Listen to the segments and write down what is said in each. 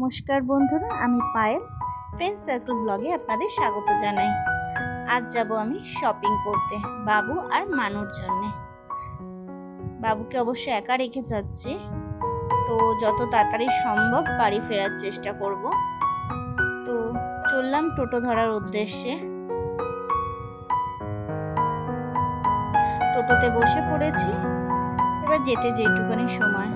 নমস্কার বন্ধুরা, আমি পায়েল ফ্রেন্ড সার্কেল ব্লগে আপনাদের স্বাগত জানাই। আজ যাব আমি শপিং করতে বাবু আর মানুর জন্য। বাবুকে অবশ্য একা রেখে যাচ্ছি, তো যত তাড়াতাড়ি সম্ভব বাড়ি ফেরার চেষ্টা করব। তো চললাম টোটো ধরার উদ্দেশ্যে। টোটোতে বসে পড়েছি, এবার যেতে যেটুকুনি সময়।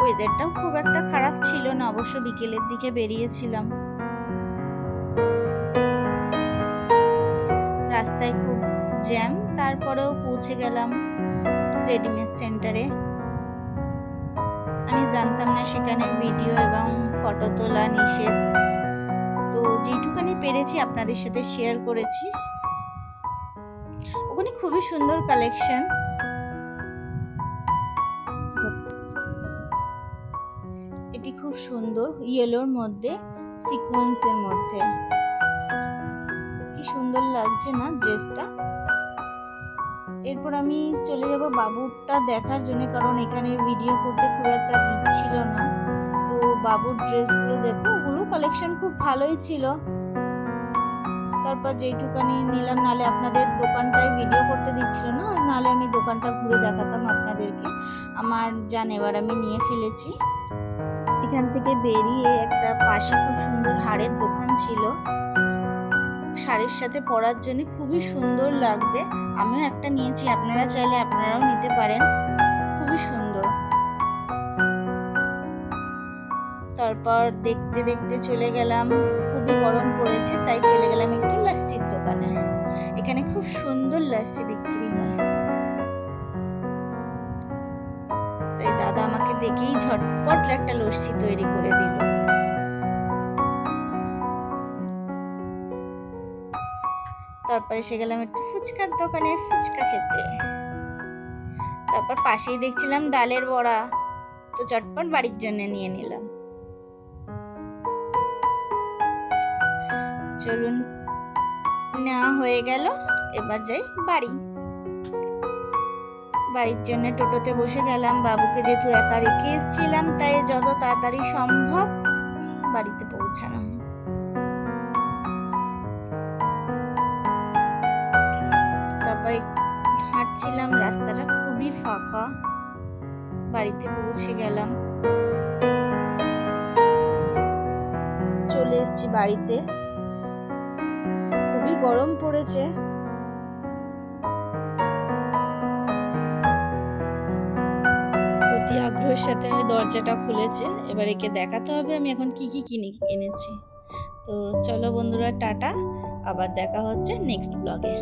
ওয়েদারটাও খুব একটা খারাপ ছিল না, অবশ্য বিকেলের দিকে বেরিয়েছিলাম। রাস্তায় খুব জ্যাম, তারপরেও পৌঁছে গেলাম রেডিমেড সেন্টারে। আমি জানতাম না সেখানে ভিডিও এবং ফটো তোলা নিষেধ, তো যেটুখানি পেরেছি আপনাদের সাথে শেয়ার করেছি। ওখানে খুবই সুন্দর কালেকশন। এটি খুব সুন্দর, ইয়েলোর মধ্যে সিকোয়েন্সের মধ্যে। কি সুন্দর লাগছে না ড্রেসটা। এরপর আমি চলে যাব বাবুরটা দেখার জন্য, কারণ এখানে ভিডিও করতে খুব একটা দিচ্ছিল না। তো বাবুর ড্রেসগুলো দেখো, ওগুলো কালেকশন খুব ভালোই ছিল। তারপর যেইটুকানি নিলাম, নালে আপনাদের দোকানটায় ভিডিও করতে দিচ্ছিল না, নালে আমি দোকানটা ঘুরে দেখাতাম আপনাদেরকে। আমার যা নেবার আমি নিয়ে ফেলেছি। এখান থেকে বেরিয়ে একটা পাশে খুব সুন্দর হারের দোকান ছিল, শাড়ির সাথে পরার জন্য খুবই সুন্দর লাগবে। আমিও একটা নিয়েছি, আপনারা চাইলে আপনারাও নিতে পারেন, খুবই সুন্দর। তারপর দেখতে দেখতে চলে গেলাম, খুবই গরম পড়েছে তাই চলে গেলাম একটু লাস্সির দোকানে। এখানে খুব সুন্দর লাস্সি বিক্রি হয়। তাই দাদা আমাকে দেখেই ঝটপট একটা লস্যি তৈরি করে দিল। তারপর এসে গেলাম একটু ফুচকার দোকানে ফুচকা খেতে। তারপর পাশেই দেখছিলাম ডালের বড়া, তো চটপট বাড়ির জন্য নিয়ে নিলাম। চলুন, নেওয়া হয়ে গেল, এবার যাই বাড়ি। বাড়ির জন্য টোটোতে বসে গেলাম। বাবুকে যেহেতু একা রেখে এসেছিলাম, তাই যত তাড়াতাড়ি সম্ভব বাড়িতে পৌঁছানো। তারপরে হাঁটছিলাম, রাস্তাটা খুবই ফাঁকা। বাড়িতে পৌঁছে গেলাম, চলে এসেছি বাড়িতে। খুবই গরম পড়েছে। অতি আগ্রহের সাথে দরজাটা খুলেছে, এবার একে দেখাতে হবে আমি এখন কি কি কিনে এনেছি। তো চলো বন্ধুরা, টাটা, আবার দেখা হচ্ছে নেক্সট ব্লগে।